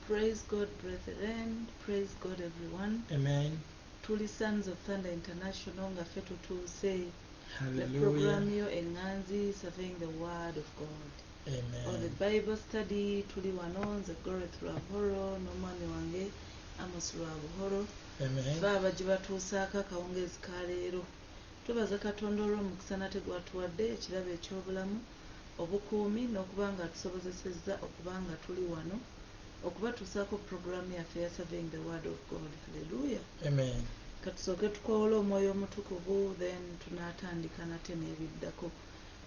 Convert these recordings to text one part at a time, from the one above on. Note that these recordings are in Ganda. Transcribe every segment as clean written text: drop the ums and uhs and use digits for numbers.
Praise God, brethren. Praise God, everyone. Amen. Tuli Sons of Thunder International nga ffe tutuuse the Hallelujah. program yo Enganzi Surveying the Word of God. Amen. On the Bible study tuli wano nze Goreth Lwabuhoro n'omwami wange Amos Lwabuhoro. Amen. Ffe abajji batuusaako akawungeezi ka leero. Tubaza Katonda olw'omukisa nate gwatuwadde ekirabo eky'obulamu obukuumi n'okuba nga atusobozesezza okuba nga tuli wano okubatuusaako puroguramu yaffe ya Surveying the Word of God. Hallelujah. Amen. Katusooke tukoowole omwoyo omutukuvu then tunaatandika nate n'ebiddako.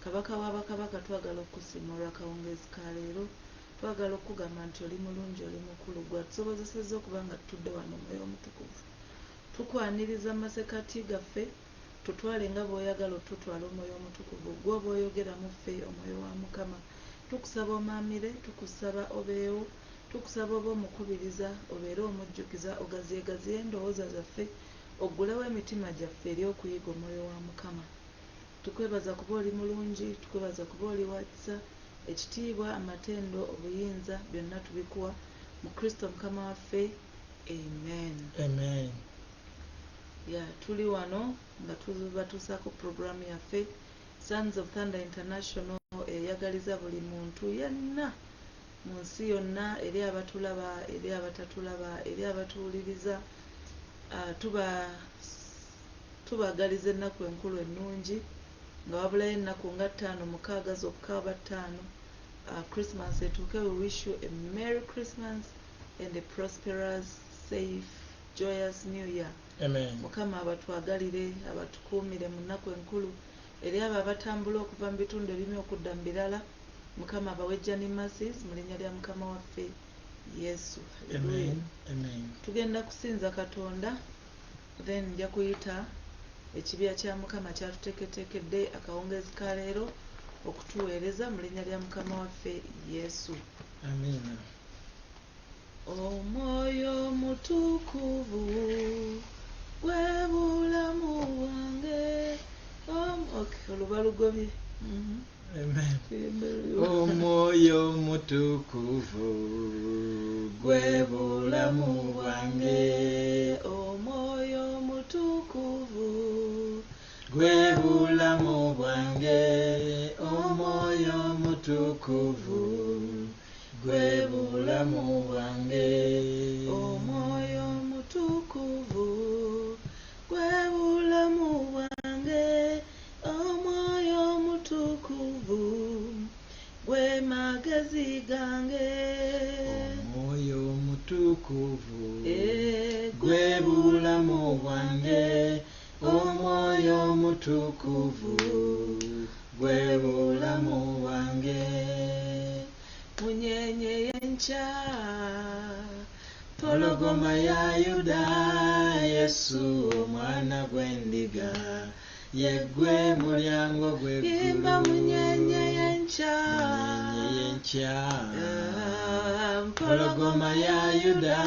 Kabaka w'abakabaka twagala okusiima olw'akawungeezi ka leero. Twagala okugamba nti oli mulungi oli mukulu gwatusobozesezza okuba nga tutudde wano omwoyo omutukuvu. Tukwaniriza masekati gaffe tutwale nga bw'oyagala otutwala omwoyo omutukuvu gw'oba oyogera mu ffe omwoyo wa Mukama. Tukusaba omaamire, tukusaba obeewo, tukusaba oba omukubiriza obeere omujjukiza ogaziyegaziye endowooza zaffe oggulewo emitima gyaffe eri okuyiga omwoyo wa Mukama. Tukwebaza kuba oli mulungi, tukwebaza kuba oli wa kisa, ekitiibwa amatendo obuyinza byonna tubikuwa mu Kristo Mukama waffe. Amen. Amen. Tuli wano nga batuusaako puroguramu yaffe Sons of Thunder International eyagaliza buli muntu yenna mu nsi yonna, eri abatulaba, eri abatatulaba, eri abatuwuliriza. Tubagaliza ennaku enkulu ennungi nga wabulayo ennaku nga 5-6 zokka oba 5 Christmas etuuke. We wish you a Merry Christmas and a prosperous, safe, joyous New Year. Amen. Mukama abatwagalire, abatukuumire mu nnaku enkulu. Eri abo abatambula okuva mu bitundu ebimu okudda mu birala, Mukama abawejja ne mercies mu linnya lya Mukama waffe Yesu. Amen. Amen. Tugenda kusinza Katonda then nja kuyita ekibya kya Mukama kyatuteeketeekedde akawungeezi ka leero okutuweereza mu linnya lya Mukama waffe Yesu. Amen. Omwoyo mutukuvu gwe bulamu bwange. Oluba lugobye. Amen. Omwoyo mutukuvu gwe bulamu bwange. Omwoyo mutukuvu Gwe bulamu bwange. Omwoyo mutukuvu gwe bulamu bwange. omwoyo mutukuvu gwe bulamu bwange. Omwoyo mutukuvu gwe magezi gange. Omwoyo mutukuvu Gwe gwe bulamu bwange. Omwoyo mutukuvu gwe bulamu bwange. munyenye y'enkya Pologoma ya Yuda, Yesu omwana gw'endiga, yeggwe mulyango gw'eggulu. Yimba munyenye y'enkya. Munyenye y'enkya. Pologoma ya Yuda,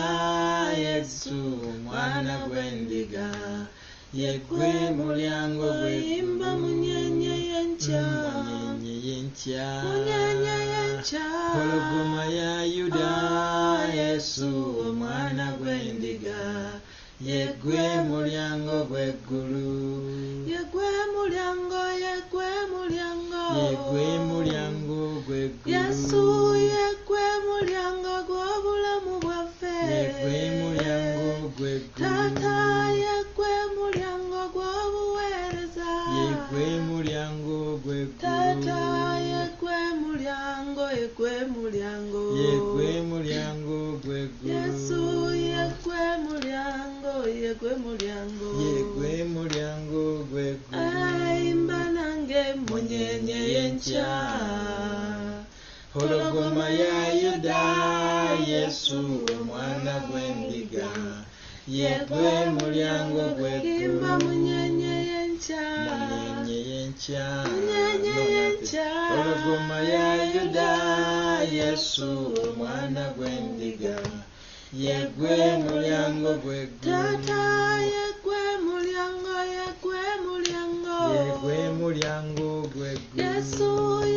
Yesu omwana gw'endiga, yeggwe mulyango gw'eggulu. Yimba munyenye y'enkya. Munyenye y'enkya. Munyenye y'enkya. Pologoma ya Yuda, Yesu omwana gw'endiga, yeggwe mulyango gw'eggulu. Yeggwe mulyango, yeggwe mulyango. Yeggwe mulyango gw'eggulu. Yesu yeggwe mulyango gw'obulamu bwaffe. Yeggwe mulyango gw'eggulu. Taata yeggwe mulyango gw'obuweereza. Yeggwe mulyango gw'eggulu. Taata yeggwe mulyango, yeggwe mulyango. Yeggwe mulyango gw'eggulu. Yesu yeggwe mulyango, yeggwe mulyango. Yeggwe mulyango gw'eggulu. Ayimba nange munyenye y'enkya. Pologoma ya Yuda, Yesu omwana gw'endiga, yeggwe mulyango gw'eggulu. Yimba munyenye y'enkya. Munyenye y'enkya. Munyenye y'enkya. Pologoma ya Yuda, Yesu omwana gw'endiga, yeggwe mulyango gw'eggulu. Taata yeggwe mulyango, yeggwe mulyango. Yeggwe mulyango gw'eggulu. Yesu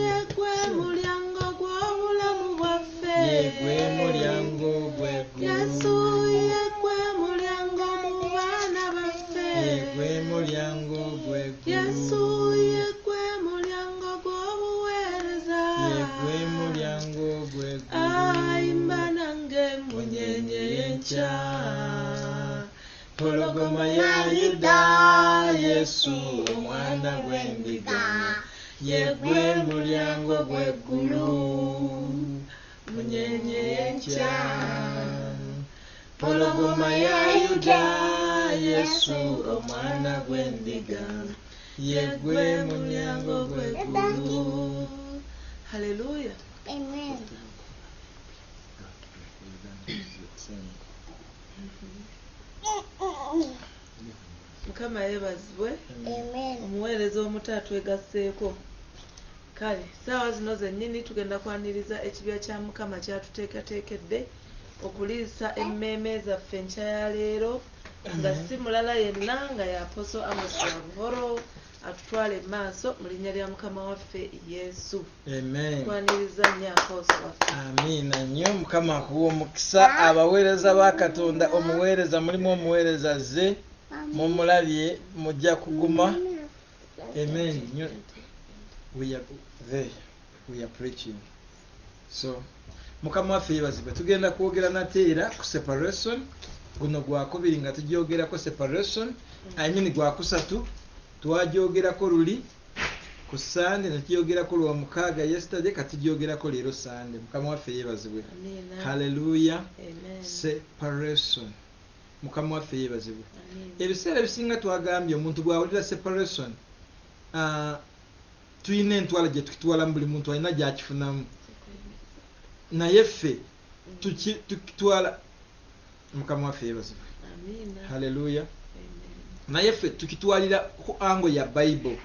yeggwe mulyango gw'obulamu bwaffe. Yeggwe mulyango gw'eggulu. pologoma ya Yuda Yesu omwana gw'endiga yegwe mulyango gw'eggulu munyenye y'enkya pologoma ya Yuda Yesu omwana gw'endiga yegwe mulyango gw'eggulu. Hallelujah. Amen. Mukama yeebazibwe. Amen. Omuweereza omuto atwegasseeko. Kale saawa zino zennyini tugenda kwaniriza ekibya kya Mukama kyatuteekateekedde okuliisa emmeeme zaffe enkya ya leero nga si mulala yenna nga y'Apostle Amos Buhoro atutwale maaso mu linnya lya Mukama waffe Yesu. Amen. Twaniriza nnyo Apostle waffe. Amiina nnyo. Mukama akuwa omukisa abaweereza ba Katonda. Omuweereza mulimu omuweereza ze mumulabye mujja kuguma. Amen. Nnyo. We are preaching. So Mukama waffe yeebazibwe. Tugenda kwogera nate era ku separation. Guno gwakubiri nga tujyogerako separation. Gwakusatu twajyogerako luli ku Sande ne tuyogerako lwa mukaaga yesterday katujyogerako leero Sande. Mukama waffe yeebazibwe. Hallelujah. Separation. Mukama waffe yeebazibwe. Ebiseera ebisinga twagambye omuntu bw'awulira separation tuyina entwala gye tukitwalamu, buli muntu alina gy'akifunamu, naye ffe tukitwala. Mukama waffe yeebazibwe. Hallelujah. Naye ffe tukitwalira ku ango ya Bible.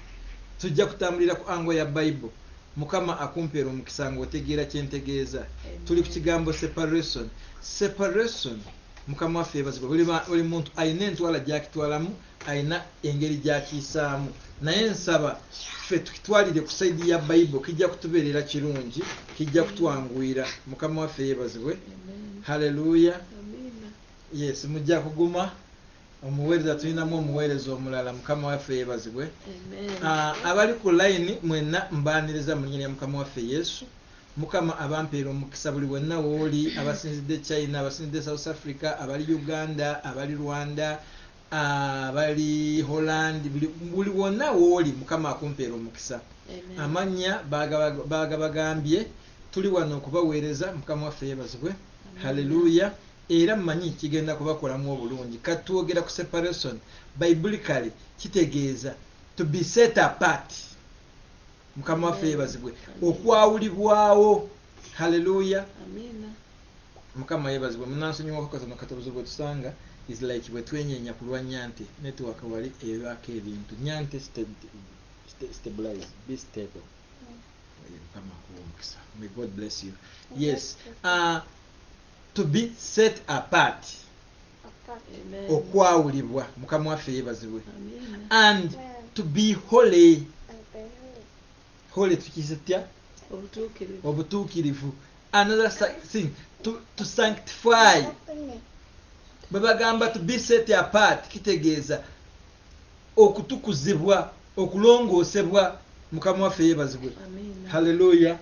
Tujja kutambulira ku ango ya Bible. Mukama akumpeera omukisa ng'otegeera kye ntegeeza. Tuli ku kigambo separation. Separation. Mukama waffe yeebazibwe. Buli muntu alina entwala gy'akitwalamu, alina engeri gy'akiyisaamu. Naye nsaba ffe tukitwalire ku saidi ya Bible, kijja kutubeerera kirungi, kijja kutwanguyira. Mukama waffe yeebazibwe. Hallelujah. Yes, mujja kuguma. Omuweereza tulinamu omuweereza omulala. Mukama waffe yeebazibwe. Abali ku line mwenna mbaaniriza mu linnya lya Mukama waffe Yesu. Mukama abampeera omukisa buli wenna wooli, abasinzidde China, abasinzidde South Africa, abali Uganda, abali Rwanda, abali Holland, buli wonna wooli Mukama akumpeera omukisa. Amannya bagambye tuli wano okubaweereza. Mukama waffe yeebazibwe. Hallelujah. Era mmanyi kigenda kubakolamu obulungi. Katwogera ku separation. Biblically kitegeeza to be set apart. Mukama waffe yeebazibwe. Okwawulibwawo. Hallelujah. Mukama yeebazibwe. Munansonyiwako katono katabuzo bwe tusanga is like bwe twenyenya ku lwa Nyante network wali ebyako ebintu. Nyante stabilize. Be stable. Mukama akuwa omukisa. May God bless you. Yes. To be set apart. Okwawulibwa. Mukama waffe yeebazibwe. And to be holy. Holy tukizitya? Obutuukirivu. Another thing, to sanctify. Bwe bagamba to be set apart kitegeeza okutukuzibwa, okulongoosebwa. Mukama waffe yeebazibwe. Hallelujah.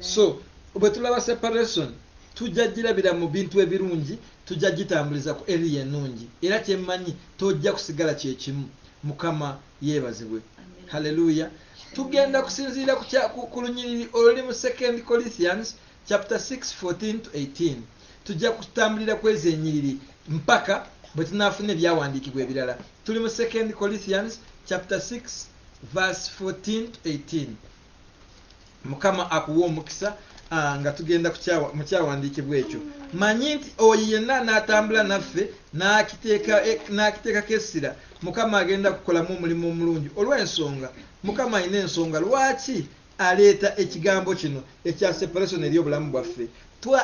So bwe tulaba separation tujja girabira mu bintu ebirungi, tujja gitambuliza ku eri ennungi, era kyemmanyi tojja kusigala kye kimu. Mukama yeebazibwe. Hallelujah. Tugenda kusinziira ku lunyiriri oluli mu 2 Corinthians chapter 6:14 to 18. Tujja kutambulira ku ezo ennyiriri mpaka bwe tunaafuna ebyawandiikibwa ebirala. Tuli mu 2 Corinthians chapter 6 verse 14 to 18. Mukama akuwa omukisa nga tugenda mu kyawandiikibwa ekyo. Manyi nti oyo yenna n'atambula naffe n'akiteekako essira, Mukama agenda kukolamu omulimu omulungi. Olw'ensonga Mukama alina ensonga lwaki aleeta ekigambo kino ekya separation eri obulamu bwaffe.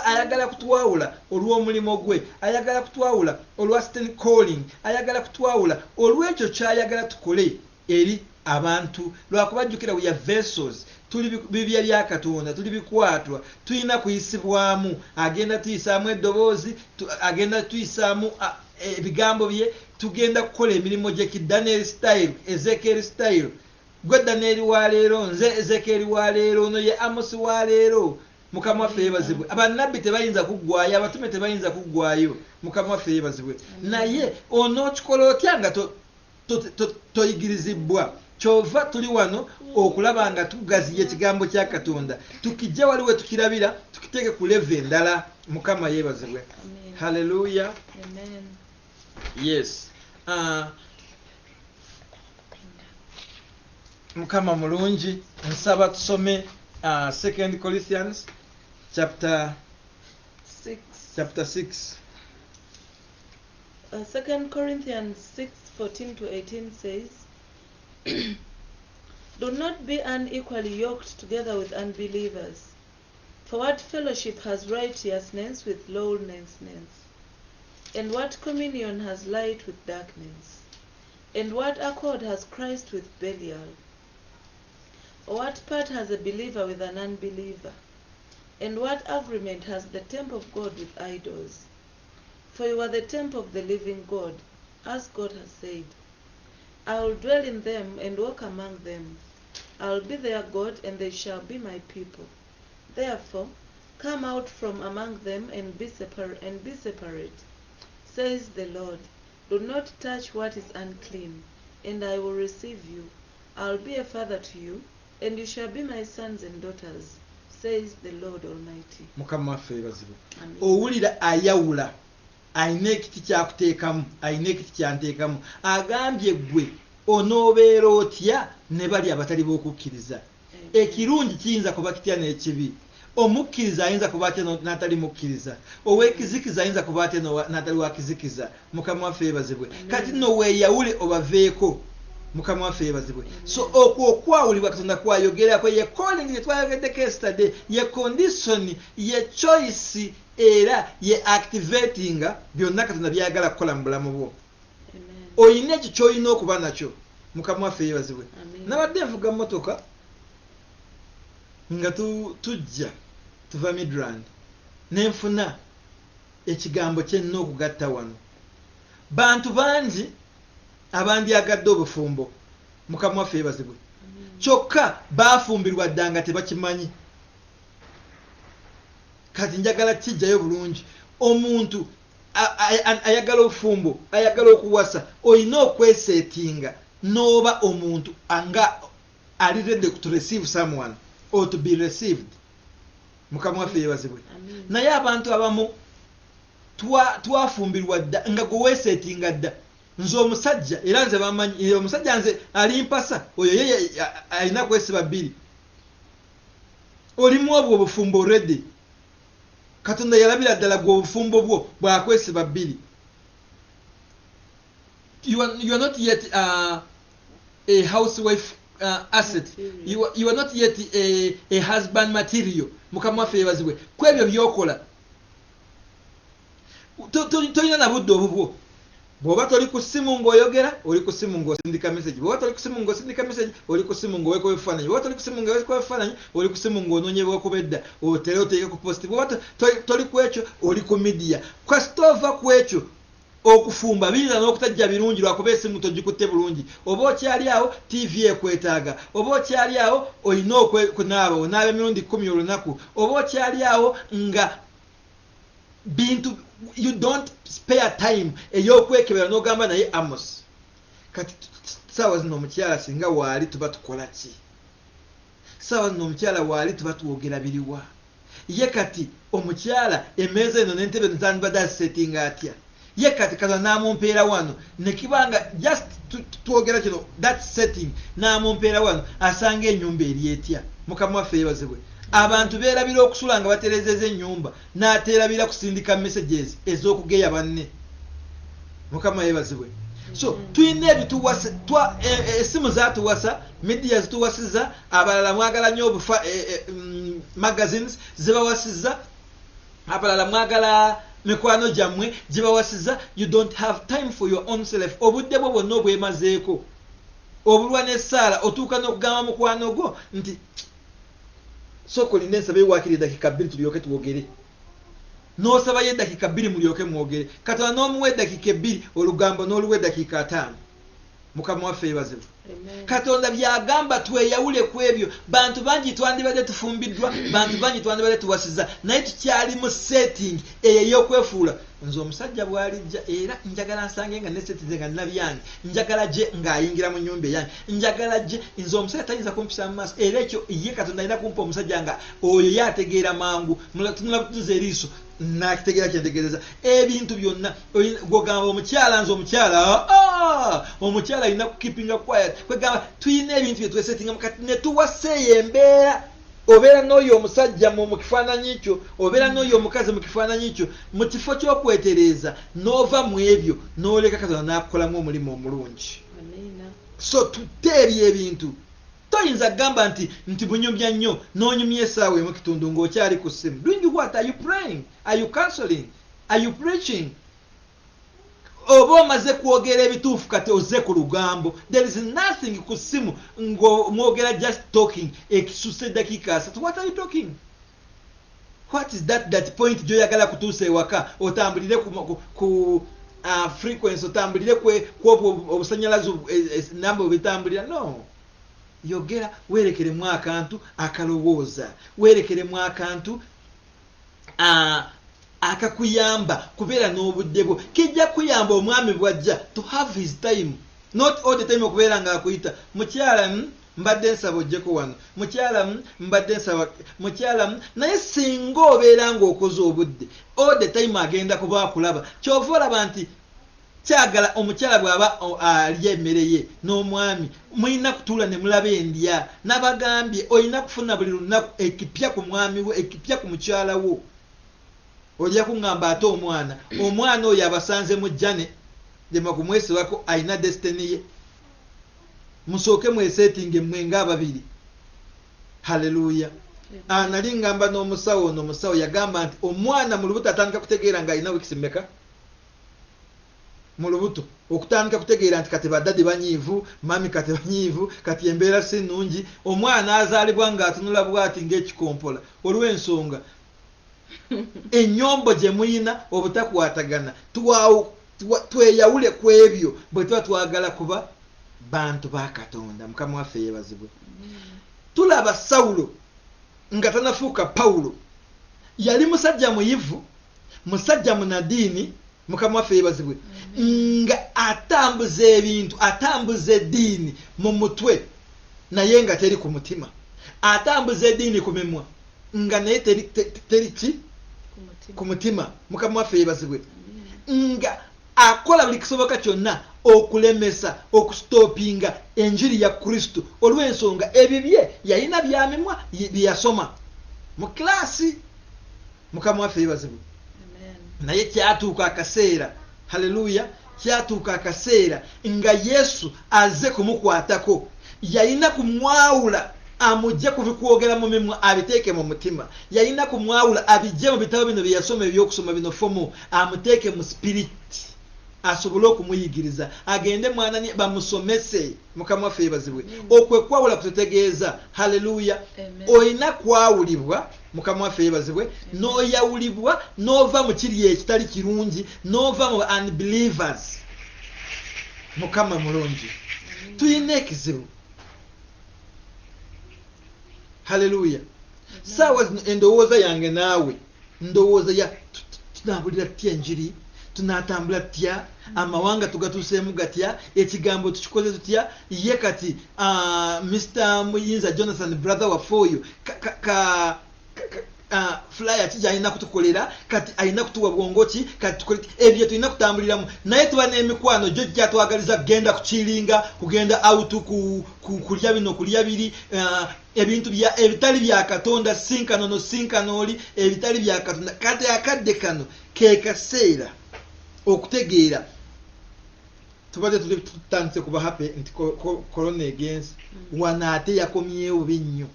Ayagala kutwawula olw'omulimu gwe, ayagala kutwawula olwa certain calling, ayagala kutwawula olw'ekyo ky'ayagala tukole eri abantu. Lwakubajjukira we are vessels. Tuli bibya bya Katonda, tuli bikwatwa, tulina kuyisibwamu. Agenda tuyisaamu eddoboozi, agenda tuyisaamu ebigambo bye, tugenda kukola emirimu gye ki Daniel style, Ezekiel style. Gwe Daniel wa leero, nze Ezekiel wa leero, ono ye Amos wa leero. mukama waffe yeebazibwe. Abannabbi tebayinza kuggwayo, abatume tebayinza kuggwayo, mukama waffe yeebazibwe. Naye onookikola otya nga toyigirizibwa? Kyova tuli wano okulaba nga tugaziya ekigambo kya Katonda, tukijja waliwe tukirabira, tukiteeke ku level endala. Mukama yeebazibwe. Hallelujah. Amen. Yes. Mukama mulungi. Nsaba tusome 2 Corinthians chapter 6. 2 Corinthians 6:14-18 says, Do not be unequally yoked together with unbelievers. For what fellowship has righteousness with lawlessness? And what communion has light with darkness? And what accord has Christ with Belial? Or what part has a believer with an unbeliever? And what agreement has the temple of God with idols? For you are the temple of the living God, as God has said, I will dwell in them and walk among them. I will be their God, and they shall be my people. Therefore, come out from among them and be separate, says the Lord. Do not touch what is unclean, and I will receive you. I will be a father to you, and you shall be my sons and daughters, says the Lord Almighty. Mukama waffe yeebazibwe. Owulira ayawula, ayina ekiti kyakuteekamu, ayina ekiti kyanteekamu, agambye ggwe onoobeera otya ne bali abatali b'okukkiriza. Ekirungi kiyinza kuba kitya n'ekibi. Omukkiriza ayinza kuba atya n'atali mukkiriza. Oweekizikiza ayinza kuba atya n'atali wakizikiza. Mukama waffe yeebazibwe. Kati nno weeyawule obaveeko. Mukama waffe yeebazibwe. So okwawulibwa Katonda kwayogerako ye calling ye twayogeddeko yesterday, ye condition, ye choice era ye activatinga byonna Katonda byayagala kukola mu bulamu bwo. Oyina ekyo ky'olina okuba nakyo. Mukama waffe yeebazibwe. Nabadde nvuga mmotoka nga tujja tuva Midrand, nenfuna ekigambo kyenna okugatta wano. Bantu bangi abandyagadde obufumbo. Mukama waffe yeebazibwe. Kyokka baafumbirwa dda nga tebakimanyi. Kati njagala kijjayo bulungi. Omuntu ayagala obufumbo, ayagala okuwasa, olina okwesetinga n'oba omuntu anga ali ready to receive someone or to be received. Mukama waffe yeebazibwe. Naye abantu abamu twafumbirwa dda nga gwe weesetinga dda. Nze omusajja era nze bamanyi omusajja nze ali mpasa, oyo yeye alina kwesiba bbiri. Olimu obwo obufumbo ready. Katonda yalabira ddala gwe obufumbo bwo bwakwesiba bbiri. You are not yet a housewife asset. You are not yet a husband material. Mukama waffe yeebazibwe. Kwebyo byokola tolina na budde obubwo. Bw'oba toli ku ssimu ng'oyogera, oli ku ssimu ng'osindika message. Bw'oba toli ku ssimu ng'osindika message, oli ku ssimu ng'oweeko ebifaananyi. Bw'oba toli ku ssimu ng'oweeko ebifaananyi, oli ku ssimu ng'onoonyebwako bedda, otere oteeke ku post. Bw'oba toli ku ekyo, oli ku media. Kasita ova ku ekyo, okufumba biyinza n'okutajja birungi lwakuba essimu togikutte bulungi. Oba okyali awo TV ekwetaaga. Oba okyali awo olina okunaaba, onaaba emirundi 10 olunaku. Oba okyali awo nga bintu you don't spare time ey'okwekebera n'ogamba naye Amos. Kati saawa zino omukyala singa waali tuba tukola ki? Saawa zino omukyala waali tuba tuwogera biriwa? Ye kati omukyala emmeeza eno n'entebe zandibadde azisetinga atya? Ye kati Katonda n'amumpeera wano ne kibanga just twogera kino that setting n'amumpeera wano asanga ennyumba eri etya. Mukama waffe yeebazibwe. Abantu beerabira okusula nga baterezeza ennyumba n'ateerabira kusindika messages ez'okugeya banne. Mukama yeebazibwe. So tulina ebituwasa essimu zaatuwasa, media zituwasiza, abalala mwagala nnyo magazines zibawasiza, abalala mwagala mikwano gyammwe gibawasiza. You don't have time for your own self. Obudde bwo bwonna obwemazeeko. Obulwa n'essaala otuuka n'okugamba mukwano gwo nti soko linne nsabe waakiri eddakiika 2 tulyoke tuwogere. N'osaba ye eddakiika 2 mulyoke mwogere. Katonda n'omuwa eddakiika 2 olugambo n'oluwa eddakiika 5. Mukama waffe yeebazibwe. Katonda byagamba tweyawule ku ebyo. Bantu bangi twandibadde tufumbiddwa, bantu bangi twandibadde tuwasiza, naye tukyali mu setting ey'okwefuula. Nze omusajja bw'alijja era njagala nsange nga nesetize nga nina byange, njagala gye ng'ayingira mu nnyumba eyange, njagala gye nze omusajja tayinza kumpisa mu maaso. Era ekyo ye Katonda alina kumpa omusajja nga oyo yategeera mangu, tunula butuze eriiso nakitegeera kyentegeereza ebintu byonna. Gwogamba omukyala, nze omukyala alina kukipinga quiet. Kwegamba tulina ebintu bye twesettingamu kati ne tuwaseeyo embeera. Obeera n'oyo omusajja mu kifaananyi kyo, obeera n'oyo omukazi mu kifaananyi kyo, mu kifo ky'okwetereeza n'ova mu ebyo n'oleka Katonda n'akukolamu omulimu omulungi. So tutte ebyo ebintu. Toyinza kugamba nti bunyumya nnyo n'onyumya essaawa emu kitundu ng'okyali ku ssimu. Doing what? Are you praying? Are you counseling? Are you preaching? Oba omaze kwogera ebituufu kati ozze ku lugambo. There is nothing ku ssimu ng'omwogera just talking ekisusse eddakiika 3. What are you talking? What is that point gy'oyagala kutuusa ewaka otambulire ku frequency, otambulire ku obusannyalaze namba obitambulira? No. Yogera weerekeremu akantu akalowooza, weerekeremu akantu akakuyamba kubeera n'obudde bwo. Kijja kuyamba omwami bw'ajja to have his time, not all the time okubeera ng'akuyita mukyala mbadde nsaba ojjeko wano, mukyala mbadde nsaba, mukyala naye singa obeera ng'okoze obudde all the time agenda kuba akulaba. Kyova olaba nti kyagala omukyala bw'aba alya emmere ye n'omwami mulina kutuula ne mulaba endya. Nabagambye olina kufuna buli lunaku ekipya ku mwami wo, ekipya ku mukyala wo. Ojja kuŋŋamba ate omwana oyo abasanze mu jjane dema kumwesibako alina destiny ye. Musooke mwesetinge mwenga ababiri. Haleluya. Nali ngamba n'omusawo omusawo yagamba nti omwana mu lubuto atandika kutegeera ng'alina wiikisi mmeka? Mu lubuto okutandika kutegeera nti kati baddadi banyiivu, mami kati banyiivu, kati embeera si nnungi. Omwana azaalibwa ng'atunula bw'ati ng'ekikompola olw'ensonga ennyombo gye muyina obutakwatagana. Tweyawule ku ebyo bwe tuba twagala kuba bantu ba Katonda. Mukama waffe yeebazibwe. Tulaba Sawulo nga tanafuuka Pawulo. Yali musajja muyivu, musajja munadiini. Mukama waffe yeebazibwe. Nga atambuza ebintu, atambuza eddiini mu mutwe naye nga teri ku mutima. Atambuza eddiini ku mimwa nga naye teri ki ku mutima. Mukama waffe yeebazibwe. Nga akola buli kisoboka kyonna okulemesa, okusitoopinga enjiri ya Kristo olw'ensonga ebibye yalina bya mimwa bye yasoma mu kilaasi. Mukama waffe yeebazibwe. Naye kyatuuka akaseera, haleluya, kyatuuka akaseera nga Yesu azze kumukwatako. Yalina kumwawula amujje kubikwogera mu mimwa abiteeke mu mutima. Yalina kumwawula abijje mu bitabo bino bye yasoma ebyokusoma bino fomu amuteeke mu spirit asobole okumuyigiriza agende mwanani bamusomese. Mukama waffe yeebazibwe. Okwe kwawula kututegeeza, haleluya, olina kwawulibwa. Mukama waffe yeebazibwe. N'oyawulibwa n'ova mu kiri ekitali kirungi, n'ova mu unbelievers. Mukama mulungi. Tulina ekizibu, haleluya. Saawa zino endowooza yange naawe, ndowooza ya tunaabulira tutya enjiri, tunatambula tutya, amawanga tugatuuseemu gatya, ekigambo tukikoze tutya. Ye kati Mr. Muyinza Jonathan brother waffe oyo flyer kijja alina kutukolera, kati alina kutuwa bwongoki, kati tukole ebyo tulina kutambuliramu. Naye tuba n'emikwano jjajja twagaliza kugenda kukiringa, kugenda out kulya bino kulya biri, ebintu ebitali bya Katonda, sinkanono sinkanooli, ebitali bya Katonda. Kati akadde kano ke kaseera okutegeera tubadde tutandise kuba happy nti corona egenze wano ate yakomyewo bubi nnyo,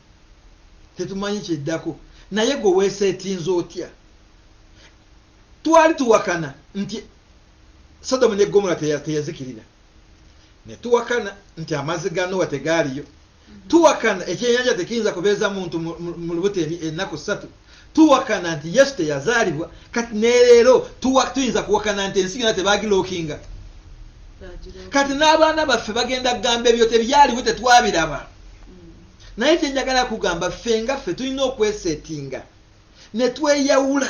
tetumanyi kyeddako. Naye gwe weeseetinza otya? Twali tuwakana nti Sodomu ne Gomora teyazikirira, ne tuwakana nti amazzi ga Nowa tegaaliyo, tuwakana ekyennyanja tekiyinza kubeeza muntu mu lubuto ennaku 3, tuwakana nti Yesu teyazaalibwa. Kati ne leero tuyinza kuwakana nti ensi yonna tebagilookinga. kati n'abaana baffe bagenda kugamba ebyo tebyaliwo tetwabiraba. Naye kyenjagala kugamba ffe nga ffe tulina okwesetinga ne tweyawula.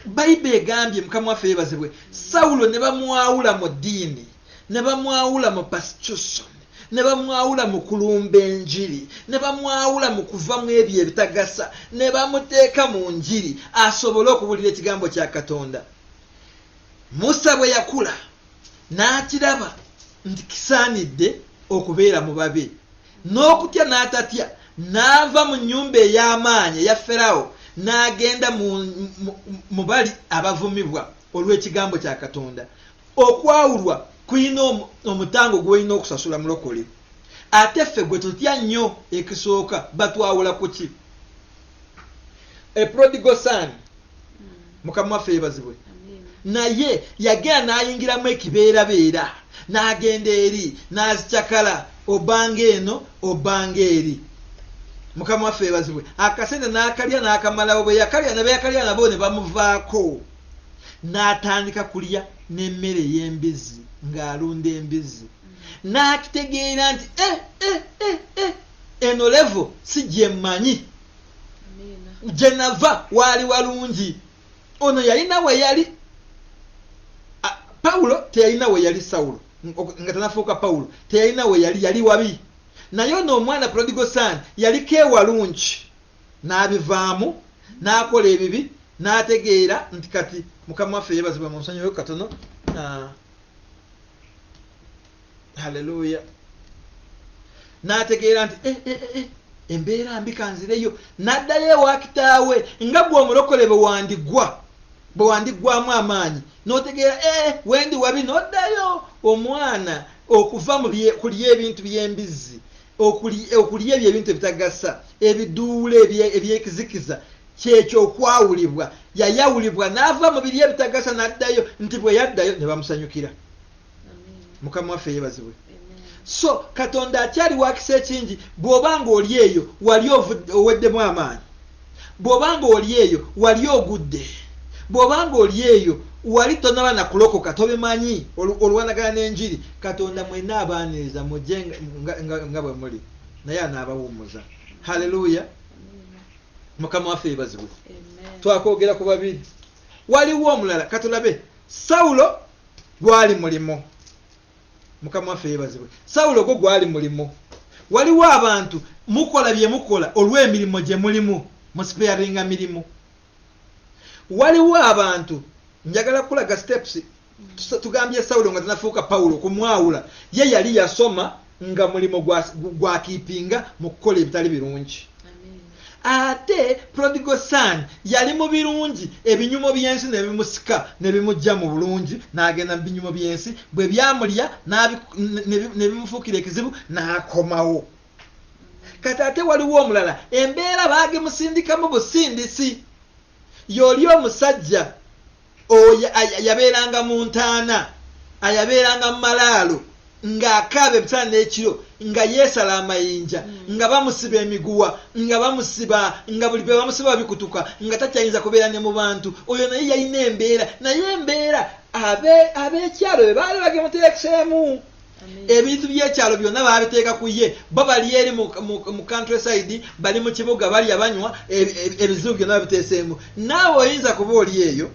Bayibuli egambye Mukama waffe yeebazibwe, Sawulo ne bamwawula mu ddiini, ne bamwawula mu prostitution, ne bamwawula mu kulumba enjiri, ne bamwawula mu kuva mu ebyo ebitagasa, ne bamuteeka mu njiri asobole okubuulira ekigambo kya Katonda. Musa bwe yakula n'akiraba nti kisaanidde okubeera mu babe, n'okutya n'atatya, n'ava mu nnyumba ey'amaanyi eya Ferawo n'agenda mu bali abavumibwa olw'ekigambo kya Katonda. Okwawulwa kulina omutango gw'olina okusasula mulokole. Ate ffe gwe tutya nnyo ekisooka batwawula ku ki? A prodigal son, Mukama waffe yeebazibwe, naye yagenda n'ayingiramu ekibeerabeera, n'agenda eri n'azicakala, obanga eno obanga eri. Mukama waffe yeebazibwe, akasente n'akalya n'akamalawo, bwe yakalya ne beyakalya nabo ne bamuvaako, n'atandika kulya n'emmere y'embizzi ng'alunda embizzi. N'akitegeera nti eno levo si gye mmanyi, gye nava waali walungi. Ono yalina we yali Pawulo, teyalina we yali Sawulo nga tanafuuka Pawulo, teyalina we yali wabi. Naye ono omwana prodigal son yaliko ewalungi, n'abivaamu n'akola ebibi, n'ategeera nti kati Mukama waffe yeebazibwa mu nsonyiwe katono. Haleluya. N'ategeera nti embeera mbi kanzireyo, n'addayo ewa kitaawe nga bwe omulokole bwe wandiggwamu amaanyi, n'otegeera wendi wabi, n'oddayo omwana okuva mu kulya ebintu by'embizzi, okulya ebyo ebintu ebitagasa, ebiduule ebyekizikiza, kyekyo okwawulibwa. Yayawulibwa n'ava mu biri ebitagasa n'addayo, nti bwe yaddayo ne bamusanyukira. Mukama waffe yeebazibwe. So Katonda akyali wa kisa ekingi. Bw'obanga oli eyo wali oweddemu amaanyi, bw'obanga oli eyo wali ogudde, bw'obanga oli eyo wali tonaba na kulokoka, tobimanyi olwanagana n'enjiri, Katonda mwenna abaaniriza mujje nga bwe muli, naye anaabawummuza. Haleluya. Mukama waffe yeebazibwe. Twakwogera ku babiri. Waliwo omulala, katulabe, Sawulo gwali mulimo. Mukama waffe yeebazibwe. Sawulo gwo gwali mulimo. Waliwo abantu mukola bye mukola olw'emirimu gye mulimu, musipeyaringa mirimu. Waliwo abantu, njagala kulaga steps, tugambye Sawulo nga tanafuuka Pawulo kumwawula, ye yali yasoma nga mulimo gwa kiipinga mu kukola ebitali birungi. Ate prodigal son yali mu birungi, ebinyumo by'ensi ne bimusika ne bimujja mu bulungi, n'agenda mu binyumo by'ensi, bwe byamulya ne bimufuukira ekizibu n'akomawo. Kati ate waliwo omulala, embeera baagimusindikamu busindisi. Y'oli omusajja yabeeranga mu ntaana, ayabeeranga mu malaalo, ng'akaaba ebisaana n'ekiro, nga yeesala amayinja, nga bamusiba emiguwa, nga bamusiba, nga buli bwe bamusiba babikutuka, nga takyayinza kubeera ne mu bantu. Oyo naye yalina embeera, naye embeera ab'ekyalo be baali bagemuteekeseemu. Ebintu by'ekyalo byonna baabiteeka ku ye, bo bali eri mu countryside, bali mu kibuga balya banywa, ebizibu byonna babiteeseemu. Naawe oyinza kuba oli eyo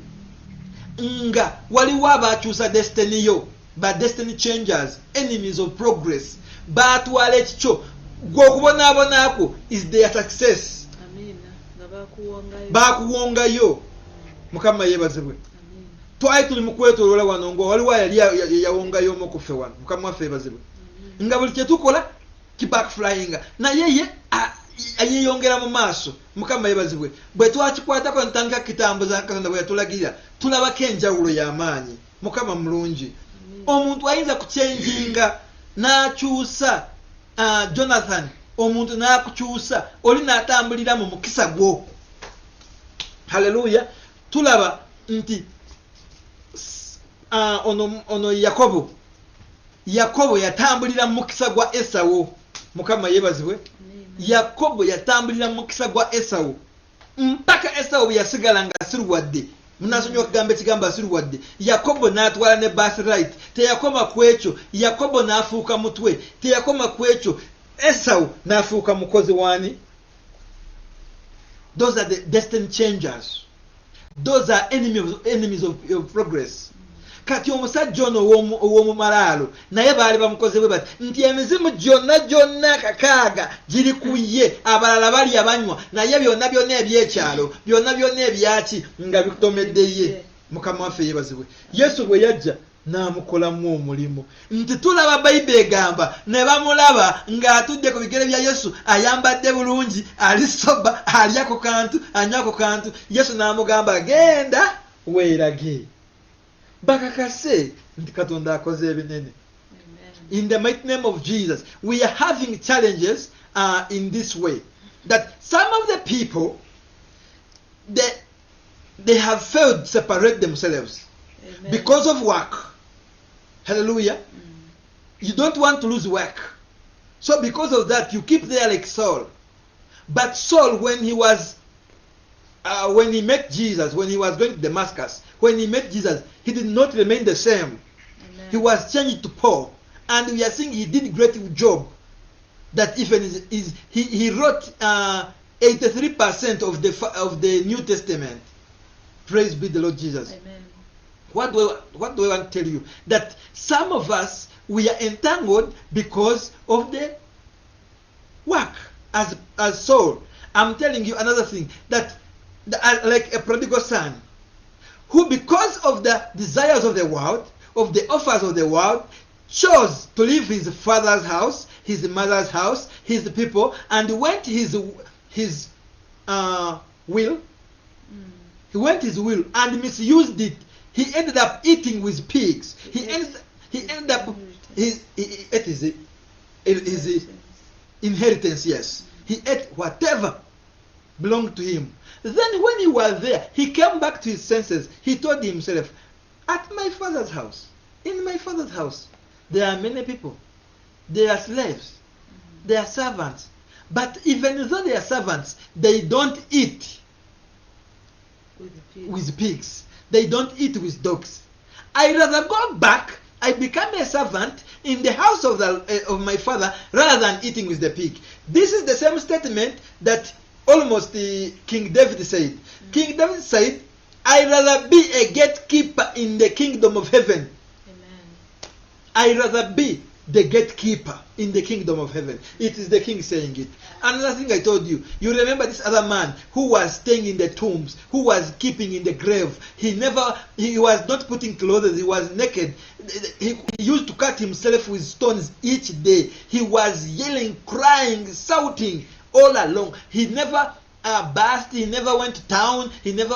nga waliwo abaakyusa destiny yo, ba destiny changers, enemies of progress. Baatwala ekikyo, gwe okubonaabonaako is their success. Baakuwongayo. Mukama yeebazibwe. Twali tuli mu kwetoloola wano ngo waliwo yali yawongayo omu ku ffe wano. Mukama waffe yeebazibwe. Nga buli kye tukola kibackflyinga, naye ye yeeyongera mu maaso. Mukama yeebazibwe. Bwe twakikwatako ntandika kitambuza Katonda bwe yatulagira, tulabako enjawulo y'amaanyi. Mukama mulungi. Omuntu ayinza kucyenjinga n'akyusa Jonathan, omuntu n'akukyusa, oli n'atambulira mu mukisa gwo. Haleluya. Tulaba nti ono Yakobo yatambulira mu mukisa gwa Esawu. Mukama yeebazibwe. Yakobo yatambulira mu mukisa gwa Esawu mpaka Esawu bwe yasigala nga asiruwadde, munasonyiwa okugamba ekigambo asiruwadde. Yakobo n'atwala ne birthright. Teyakoma ku ekyo. Yakobo n'afuuka mutwe. Teyakoma ku ekyo. Esau n'afuuka mukozi wani. Those are the destiny changers. Those are enemies of progress. Kati omusajja ono ow'omumalaalo naye baali bamukoze bwe bati nti emizimu gyonna kakaaga giri ku ye, abalala bali abanywa naye byonna ebyekyalo byonna ebyaki nga bitomedde ye. Mukama waffe yeebazibwe. Yesu bwe yajja n'amukolamu omulimu nti tulaba Bayibuli egamba ne bamulaba ng'atudde ku bigere bya Yesu ayambadde bulungi, ali soba, alya ku kantu, anywa ku kantu. Yesu n'amugamba genda weerage. Bakakase nti Katonda akoze ebinene. In the mighty name of Jesus, we are having challenges in this way, that some of the people they have failed to separate themselves. Amen. Because of work. Hallelujah. You don't want to lose work, so because of that you keep there like Saul. But Saul, when he met Jesus, when he was going to Damascus, when he met Jesus, he did not remain the same. Amen. He was changed to Paul, and we are seeing he did a great job. That even he wrote 83% of the New Testament. Praise be the Lord Jesus. Amen. What do I want to tell you? That some of us, we are entangled because of the work as Saul. I'm telling you another thing, that like a prodigal son, who because of the desires of the world, of the offers of the world, chose to leave his father's house, his mother's house, his people, and went his will. He went his will and misused it. He ended up eating with pigs. He ended up his inheritance. Yes, he ate whatever belonged to him. Then when he was there, he came back to his senses. He told himself, at my father's house, in my father's house, there are many people. They are slaves. They are servants. But even though they are servants, they don't eat with pigs. They don't eat with dogs. I rather go back. I become a servant in the house of my father rather than eating with the pig. This is the same statement that almost King David said. King David said, I rather be a gatekeeper in the kingdom of heaven. Amen. I rather be the gatekeeper in the kingdom of heaven. It is the king saying it. Another thing I told you, you remember this other man who was staying in the tombs, who was keeping in the grave. He was not putting clothes, he was naked. He used to cut himself with stones each day. He was yelling, crying, shouting all along. He never bathed, he never went to town, he never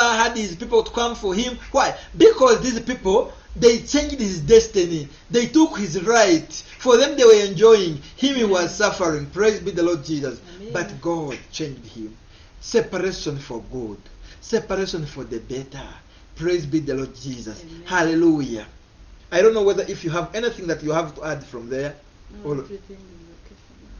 had his people to come for him. Why? Because these people, they changed his destiny. They took his right. For them, they were enjoying. Him, he was suffering. Praise be the Lord Jesus. Amen. But God changed him. Separation for good. Separation for the better. Praise be the Lord Jesus. Amen. Hallelujah. I don't know whether if you have anything that you have to add from there. No, everything is okay for now.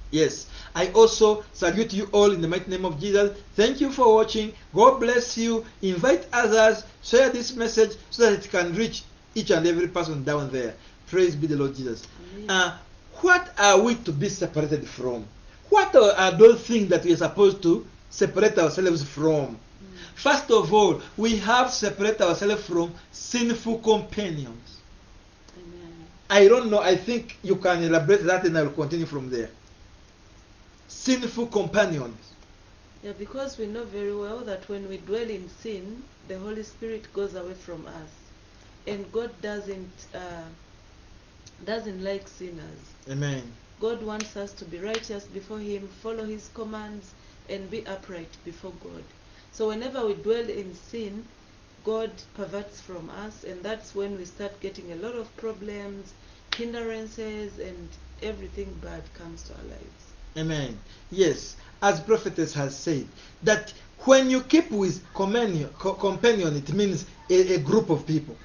Yes. I also salute you all in the mighty name of Jesus. Thank you for watching. God bless you. Invite others. Share this message so that it can reach each and every person down there. Praise be the Lord Jesus. What are we to be separated from? What are those things that we are supposed to separate ourselves from? First of all, we have to separate ourselves from sinful companions. Amen. I don't know. I think you can elaborate that and I will continue from there. Sinful companions. Yeah, because we know very well that when we dwell in sin, the Holy Spirit goes away from us, and God doesn't like sinners. Amen. God wants us to be righteous before Him, follow His commands, and be upright before God. So whenever we dwell in sin, God perverts from us, and that's when we start getting a lot of problems, hindrances, and everything bad comes to our lives. Amen. Yes, as prophetess has said, that when you keep with companion, it means a group of people,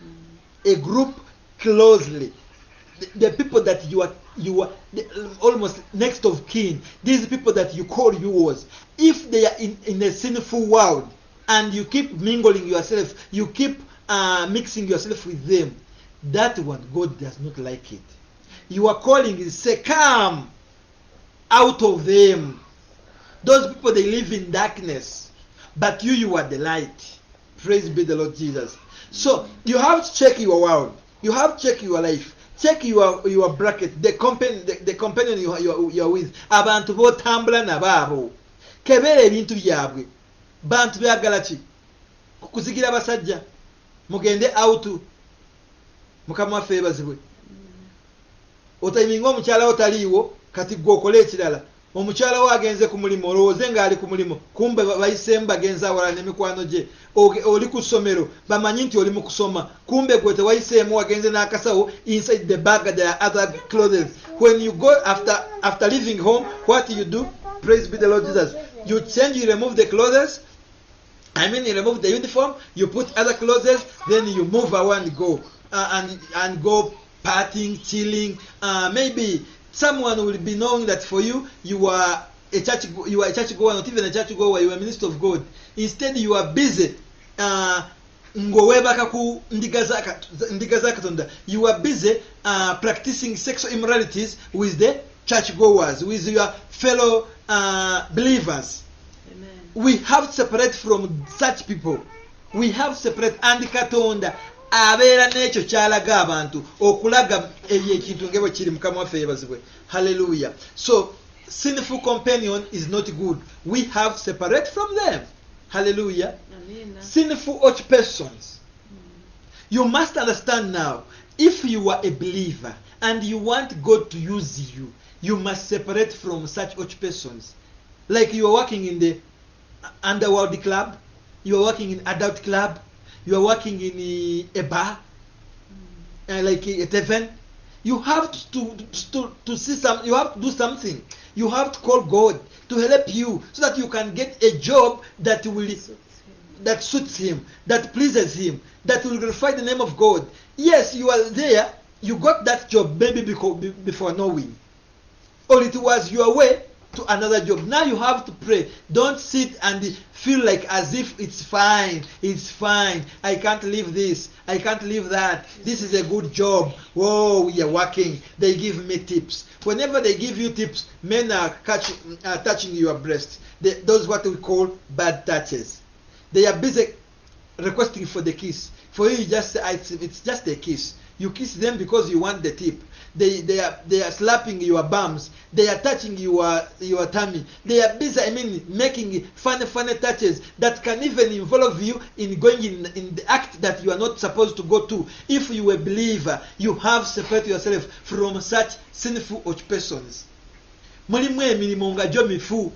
a group closely. The people that you are almost next of kin. These people that you call yours. If they are in a sinful world, and you keep mingling yourself, you keep mixing yourself with them, that one, God does not like it. Your calling is say, come out of them. Those people, they live in darkness, but you are the light. Praise be the Lord Jesus. So you have to check your world, you have to check your life, check your bracket, the companion you are with. Abantu botambula nababo kebera ebintu byabwe, bantu byagala ki kukuzigira basajja mugende out mukama waffe yebazibwe. Otayiminga omukyala otaliiwo kati gwe okole ekirala. Omukyala we agenze ku mulimu, olowooze ng'ali ku mulimu, kumbe bayiseemu bagenze awala n'emikwano gye. Oli ku ssomero, bamanyi nti oli mu kusoma, kumbe gwe tewayiseemu, wagenze n'akasawo. Inside the bag there are other clothes. When you go after leaving home, what do? Praise be the Lord Jesus. You change, you remove the clothes. You remove the uniform, you put other clothes, then you move away and go. And go partying, chilling. Maybe someone will be knowing that for you, you are a church goer, not even a church goer, you are a minister of God. Instead, you are busy. You are busy practicing sexual immoralities with the church goers, with your fellow believers. Amen. We have to separate from such people. We have to separate. And Katonda abeera n'ekyo kyalaga abantu okulaga ekintu ngebo kiri mukama waffe yebazibwe. Hallelujah. So sinful companion is not good. We have to separate from them. Hallelujah. Amen. Sinful occupations. You must understand now, if you are a believer and you want God to use you, you must separate from such occupations. Like you are working in the underworld club, you are working in adult club, you are working in a bar, like a tavern. You have to see some. You have to do something. You have to call God to help you so that you can get a job that suits Him, that pleases Him, that will glorify the name of God. Yes, you are there. You got that job maybe before knowing, or it was your way to another job. Now you have to pray. Don't sit and feel like as if it's fine. I can't leave this. I can't leave that. This is a good job. Whoa, we are working. They give me tips. Whenever they give you tips, men are touching your breast. Those what we call bad touches. They are busy requesting for the kiss. For you, just say it's just a kiss. You kiss them because you want the tip. They are slapping your bums. They are touching your tummy. They are busy, making funny touches that can even involve you in going in the act that you are not supposed to go to. If you are a believer, you have to separate yourself from such sinful occupations. Mulimu emirimu nga gyo mifu.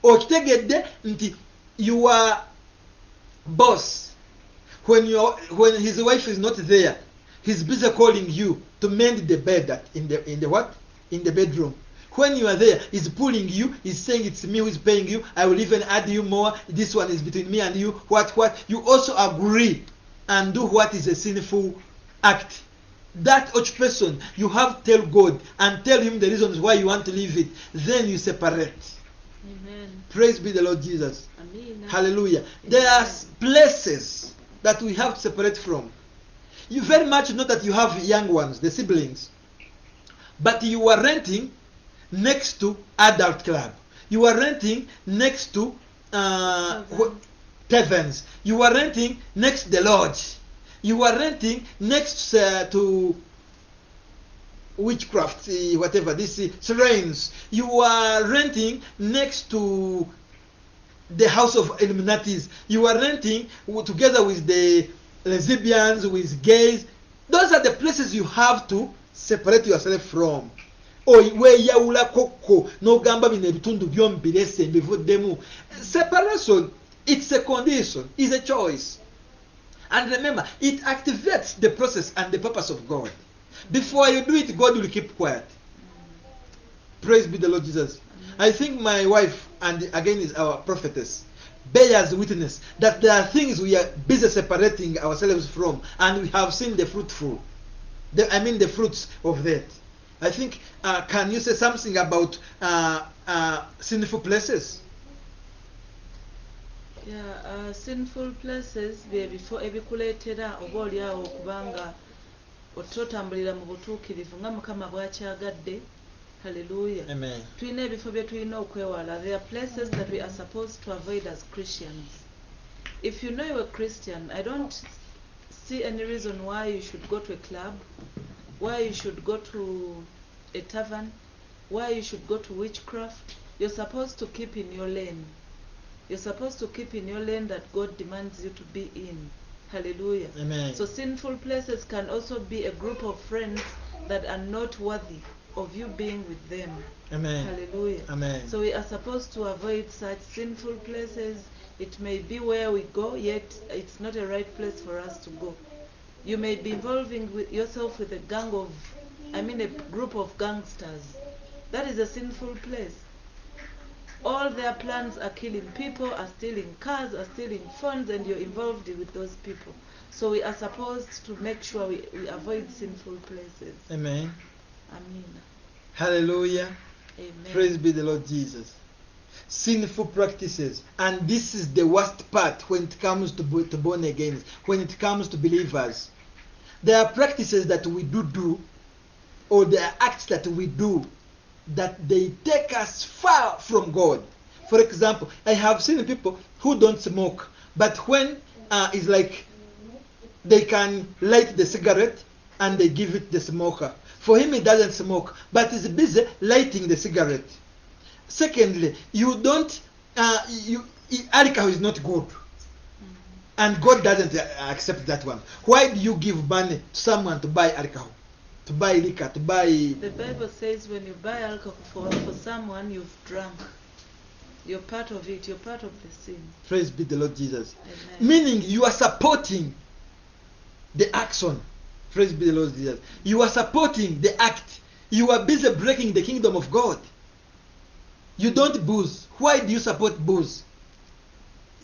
Okitegedde nti your boss, when his wife is not there, he's busy calling you to mend the bed in the bedroom. When you are there, he's pulling you, he's saying it's me who's paying you, I will even add you more, this one is between me and you, what. You also agree and do what is a sinful act. That occupation, you have to tell God and tell Him the reasons why you want to leave it. Then you separate. Amen. Praise be the Lord Jesus. Amen. Hallelujah. There are places that we have to separate from. You very much know that you have young ones, the siblings, but you are renting next to adult club. You are renting next to taverns. You are renting next to the lodge. You are renting next to witchcraft, whatever, this shrines. You are renting next to the house of Illuminatis. You are renting together with the lesbians, with gays. Those are the places you have to separate yourself from. Separation, it's a condition, it's a choice. And remember, it activates the process and the purpose of God. Before you do it, God will keep quiet. Praise be the Lord Jesus. I think my wife, and again is our prophetess, bears witness that there are things we are busy separating ourselves from, and we have seen the fruits of that. I think, can you say something about sinful places? Sinful places byebifo ebikuleetera oba oliawo okubanga ototambulira mu butuukirivu nga Mukama bw'akyagadde. Hallelujah. Amen. Tulina ebifo bye tulina okwewala. There are places that we are supposed to avoid as Christians. If you know you're a Christian, I don't see any reason why you should go to a club, why you should go to a tavern, why you should go to witchcraft. You're supposed to keep in your lane. You're supposed to keep in your lane that God demands you to be in. Hallelujah. Amen. So sinful places can also be a group of friends that are not worthy of you being with them. Amen. Hallelujah. Amen. So we are supposed to avoid such sinful places. It may be where we go, yet it's not a right place for us to go. You may be involving yourself with a group of gangsters. That is a sinful place. All their plans are killing people, are stealing cars, are stealing phones, and you're involved with those people. So we are supposed to make sure we avoid sinful places. Amen. Amen. Hallelujah. Amen. Praise be the Lord Jesus. Sinful practices, and this is the worst part when it comes to born again, when it comes to believers. There are practices that we do, or there are acts that we do that they take us far from God. For example, I have seen people who don't smoke, but when it's like they can light the cigarette and they give it the smoker. For him, he doesn't smoke, but he's busy lighting the cigarette. Secondly, alcohol is not good. And God doesn't accept that one. Why do you give money to someone to buy alcohol? To buy liquor, to buy... The Bible says when you buy alcohol for someone, you've drunk. You're part of it. You're part of the sin. Praise be the Lord Jesus. Amen. Meaning you are supporting the action. Praise be the Lord Jesus. You are supporting the act. You are busy breaking the kingdom of God. You don't booze. Why do you support booze?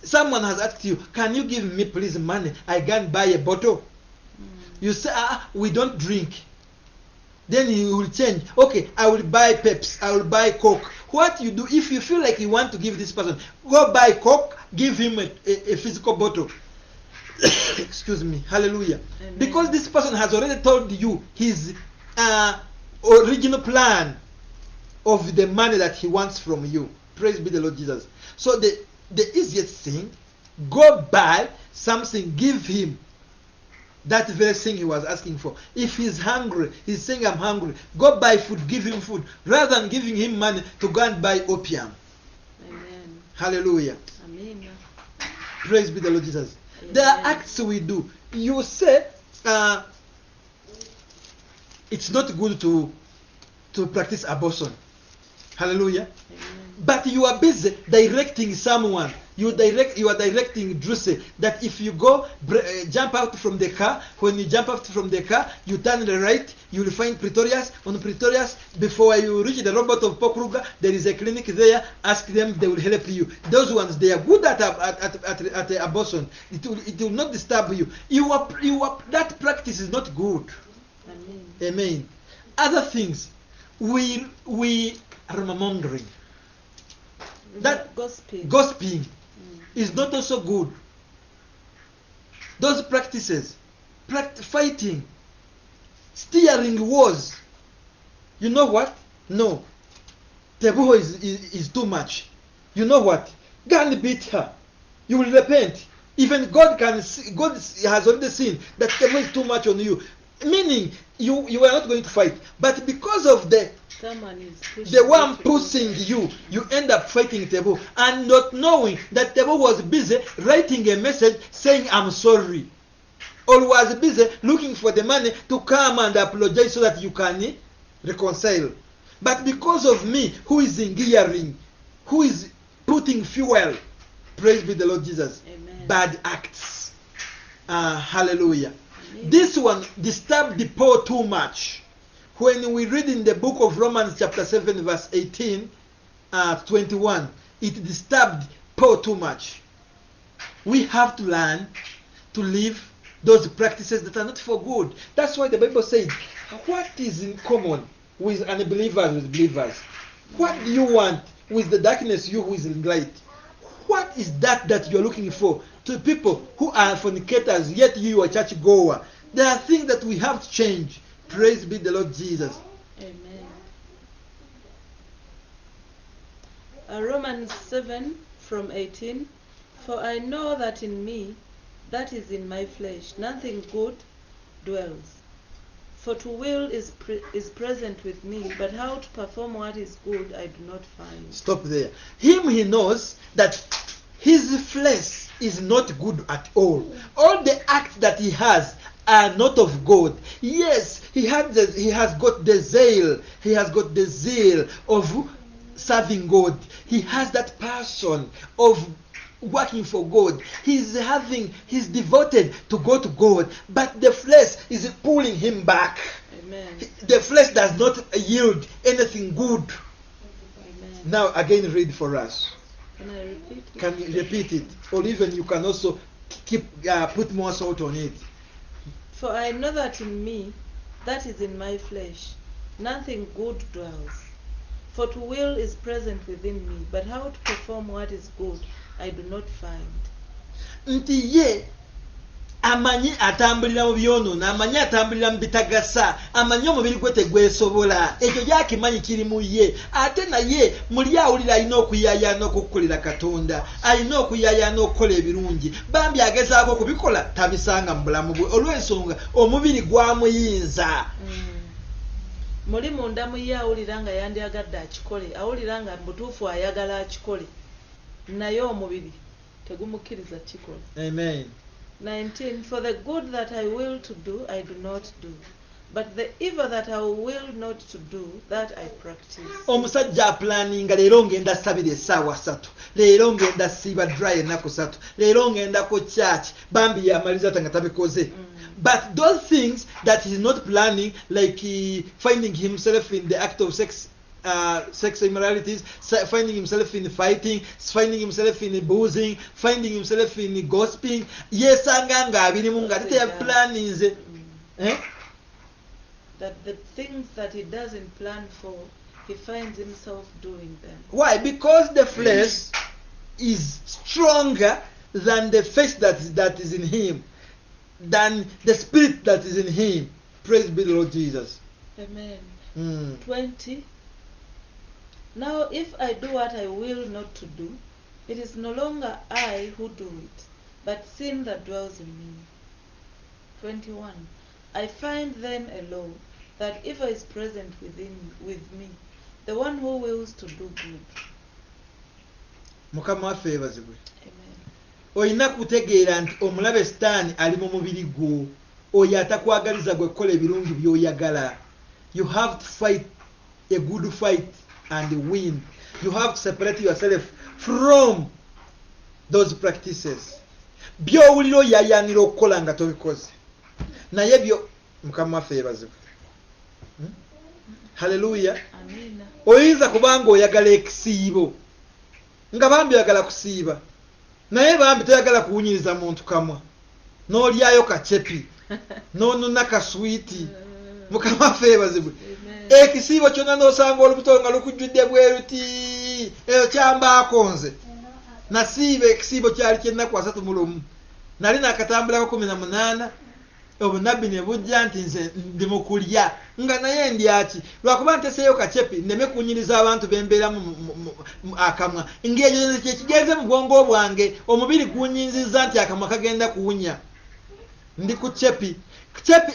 Someone has asked you, can you give me please money? I can buy a bottle. You say, we don't drink. Then you will change. Okay, I will buy Pepsi. I will buy Coke. What you do, if you feel like you want to give this person, go buy Coke, give him a physical bottle. Excuse me. Hallelujah. Amen. Because this person has already told you his original plan of the money that he wants from you. Praise be the Lord Jesus. So the easiest thing, go buy something, give him that very thing he was asking for. If he's hungry, he's saying I'm hungry, go buy food, give him food, rather than giving him money to go and buy opium. Amen. Hallelujah. Amen. Praise be the Lord Jesus. Amen. There are acts we do. You say it's not good to practice abortion. Hallelujah. Amen. But you are busy directing someone. You are directing Drusy that if you go jump out from the car, when you jump out from the car, you turn the right, you will find Pretorius. On Pretorius, before you reach the Robert of Pokruga, there is a clinic there. Ask them, they will help you. Those ones, they are good at abortion. It will not disturb you. That practice is not good. Amen. Amen. Other things, we are mongering. That gossiping is not also good. Those practices, fighting, steering wars. You know what? No. Tebuho is too much. You know what? Go and beat her. You will repent. Even God has already seen that Tebuho is too much on you. Meaning you are not going to fight. But because of the one pushing you, you end up fighting Tebuho and not knowing that Tebuho was busy writing a message saying I'm sorry, or was busy looking for the money to come and apologize so that you can reconcile. But because of me, who is gearing, who is putting fuel, praise be the Lord Jesus. Amen. Bad acts. Hallelujah. Amen. This one disturbed the poor too much. When we read in the book of Romans chapter 7 verse 18, 21, it disturbed Paul too much. We have to learn to live those practices that are not for good. That's why the Bible says, what is in common with unbelievers with believers? What do you want with the darkness, you who is in light? What is that you're looking for? To people who are fornicators, yet you are a church goer. There are things that we have to change. Praise be the Lord Jesus. Amen. Romans 7 from 18. For I know that in me, that is in my flesh, nothing good dwells. For to will is present with me, but how to perform what is good I do not find. Stop there. He knows that his flesh is not good at all. All the acts that he has are not of God. Yes, he has got the zeal. He has got the zeal of serving God. He has that passion of working for God. He's devoted to go to God, but the flesh is pulling him back. Amen. The flesh does not yield anything good. Amen. Now again read for us. Can I repeat it? Can you repeat it? Or even you can also put more salt on it. For I know that in me, that is in my flesh, nothing good dwells. For to will is present within me, but how to perform what is good I do not find. Nti ye amanyi atambulira mu byonoona, amanyi atambulira mu bitagasa, amanyi omubiri gwe tegwesobola. Ekyo gyakimanyi kiri mu ye. Ate naye muli awulira alina okuyayaana okukolera Katonda, alina okuyayaana okukola ebirungi. Bambi agezaako okubikola tabisanga mu bulamu bwe olw'ensonga omubiri gwamuyinza. Muli munda mu ye awulira nga yandyagadde akikole, awulira nga butuufu ayagala akikole, naye omubiri tegumukkiriza kikole. Amen. 19. For the good that I will to do, I do not do. But the evil that I will not to do, that I practice. Omusajja aplaninga leero ngenda sabira essaawa 3, leero ngenda siba dry ennaku 3, leero ngenda ku church, bambi yamaliza tanga tabikoze. But those things that he's not planning, like finding himself in the act of sex immoralities, finding himself in fighting, finding himself in boozing, finding himself in gossiping, yesanga nga abirimu nga planning. That the things that he doesn't plan for, he finds himself doing them. Why? Because the flesh is stronger than the faith that is in him, than the spirit that is in him. Praise be the Lord Jesus. Amen. 20. Now if I do what I will not to do, it is no longer I who do it, but sin that dwells in me. 21. I find then a law, that evil is present with me, the one who wills to do good. Mukama waffe yeebazibwe. Amen. Olina kutegeera nti omulabe Sitaani ali mu mubiri gwo, oyo atakwagaliza gwe kukola ebirungi by'oyagala. You have to fight a good fight and win. You have to separate yourself from those practices. By'owulira oyayaanira okukola nga tobikoze. Naye byo Mukama waffe yeebazibwe. Hallelujah. Amina. Oyinza kubanga oyagala ekisiibo nga bambi oyagala kusiiba, naye bambi toyagala kuwunyiriza muntu kamwa, n'olyayo kacepi n'onona kaswiti. Mukama waffe yeebazibwe. Ekisiibo kyonna n'osanga olubuto nga lukujjudde bwe ruti, eyo kyambaako nze. Nasiiba ekisiibo kyali ky'ennaku 31, nali nakatambulako 18, obunabbi ne bujja nti nze ndi mu kulya, nga naye ndyaki lwakuba nteseeyo kacepi nneme kunyiriza abantu bembeera mu akamwa, ng'ekyo kyekigenze mu bwongo bwange, omubiri gunyinziza nti akamwa kagenda kuwunya. Ndi ku cepi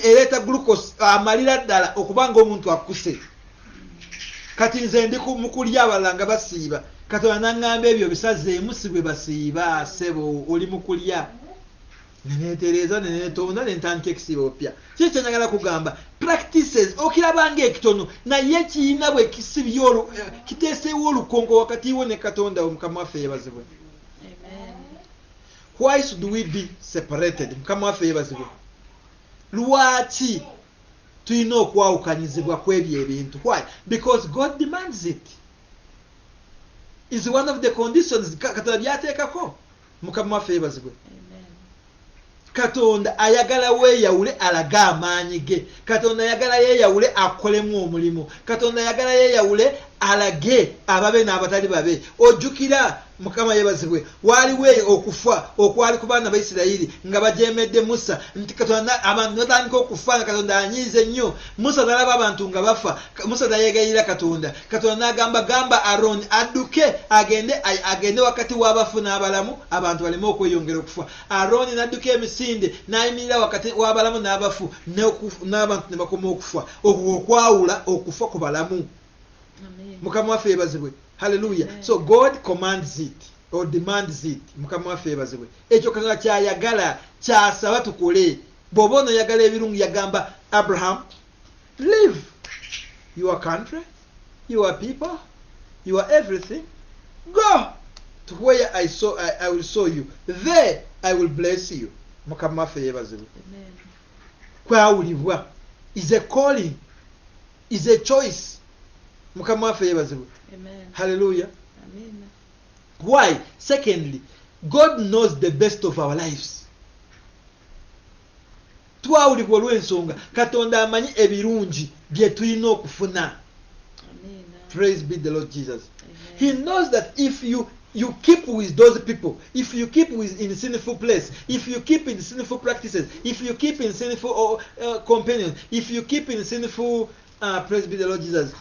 ereeta glucose, amalira ddala okuba ng'omuntu akuse. Kati nze ndi mu kulya, abalala nga basiiba. Katonda n'aŋŋamba ebyo bisazeemu si bwe basiiba, ssebo oli mu kulya. Neneetereza neneetonda nentandika ekisiibo opya. Kiki kye njagala kugamba? Practices okirabanga ekitono naye kiyina bwe kisibya kiteeseewo olukonko wakati wo ne Katonda wo. Mukama waffe yeebazibwe. Why should we be separated? Mukama waffe yeebazibwe. Lwaki tulina okwawukanyizibwa kw'ebyo ebintu? Why? Because God demands it. Is one of the conditions Katonda byateekako. Mukama waffe yeebazibwe. Katonda ayagala weeyawule alage amaanyi ge. Katonda ayagala yeeyawule akolemu omulimu. Katonda ayagala yeeyawule alage ababe n'abatali babe. Ojjukira mukama yebazibwe waliwo okufa okwali ku baana b'Isirayiri nga bajemedde Musa nti Katonda abantu batandika okufa Katonda anyiize nnyo Musa n'alaba abantu nga bafa Musa n'ayegayirira Katonda n'agamba gamba Aaron adduke agende wakati w'abafu n'abalamu abantu baleme okweyongera okufa Aaron n'adduka emisinde n'ayimirira wakati w'abalamu n'abafu n'abantu ne bakoma okufa okwawula okufa ku balamu mukama waffe yebazibwe. Hallelujah. Amen. So God commands it or demands it. Mukama waffe yebazibwe. Ekyo Katonda kyayagala kyasaba tukole. Bw'oba onoyagala ebirungi yagamba Abraham, leave your country, your people, your everything. Go to where I will show you. There I will bless you. Mukama waffe yebazibwe. Amen. Kwawulibwa is a calling, is a choice. Mukama waffe yebazibwe. Amen. Hallelujah. Amen. Why? Secondly, God knows the best of our lives. Twawulibwa olw'ensonga Katonda amanyi ebirungi bye tulina okufuna. Amen. Praise be the Lord Jesus. Amen. He knows that if you keep with those people, if you keep in sinful place, if you keep in sinful practices, if you keep in sinful companions, if you keep in sinful praise be the Lord Jesus,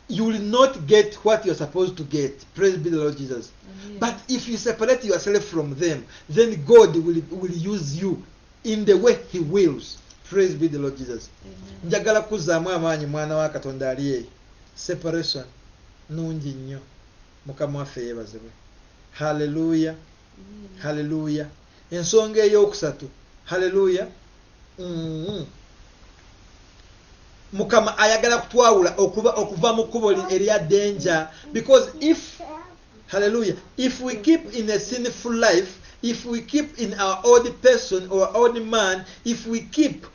you will not get what you're supposed to get. Praise be the Lord Jesus. Amen. But if you separate yourself from them, then God will use you in the way He wills. Praise be the Lord Jesus. Njagala kuzaamu amaanyi mwana wa Katonda ali separation nungi nnyo. Mukama waffe yebazibwe. Hallelujah. Hallelujah. Ensonga ey'okusatu. Hallelujah. Mukama ayagala kutwawula okuva mu kkubo erya danger, because if hallelujah, if we keep in a sinful life, if we keep in our old person or old man, if we keep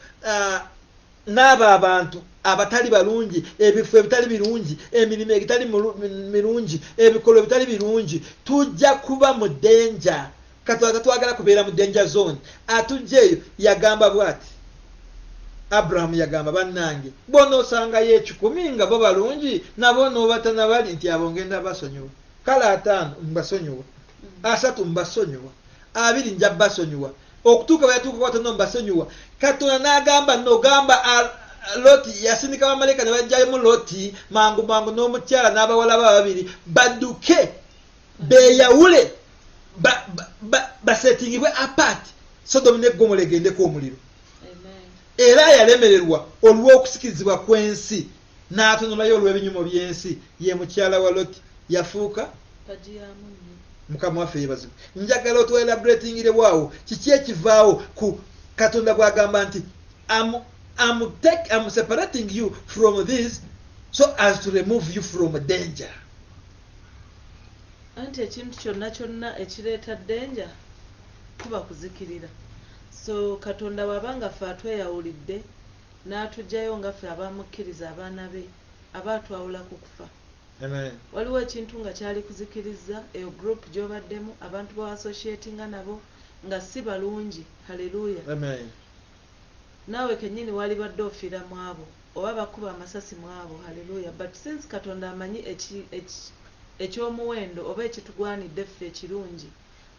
n'abo abantu abatali balungi, ebifo ebitali birungi, emirimu egitali mirungi, ebikolo ebitali birungi, tujja kuba mu danger. Katonda tatwagala kubeera mu danger zone. Atujjeeyo yagamba bw'ati, Abraham yagamba bannange bona osangayo ekikumi nga bo balungi nabo n'obatana bali nti abo ngenda basonyiwa, kale 5 mbasonyiwa, 3 mbasonyiwa, 2 nja basonyiwa, okutuuka bweyatuuka kwatono mbasonyiwa. Katonda n'agamba nogamba Loti, yasindika bamalayika ne bajjamu Loti mangu n'omukyala n'abawala babiri badduke beeyawule basetingibwe apart Sodomu ne Gomora egendeko omuliro. Era yalemererwa olw'okusikirizibwa kw'ensi n'atonolayo olw'ebinyumo by'ensi, ye mukyala wa Loti yafuuka Mukama waffe yebazibwe. Njagala otwelaboratingire bwawo kiki ekivaawo ku Katonda bw'agamba nti I'm separating you from this so as to remove you from danger. Anti ekintu kyonna ekireeta danger kuba kuzikirira. So Katonda bw'abanga ffe atweyawulidde n'atugjayo nga ffe abamukkiriza abaana be abaatwawula ku kufa. Amen. Waliwo ekintu nga kyali kuzikiriza eyo group gy'obaddemu abantu b'associatinga nabo nga si balungi. Hallelujah. Amen. Naawe kennyini wali badde ofiira mu abo oba bakuba amasasi mu abo. Hallelujah. But since Katonda amanyi ekyomuwendo oba ekitugwanidde ffe ekirungi,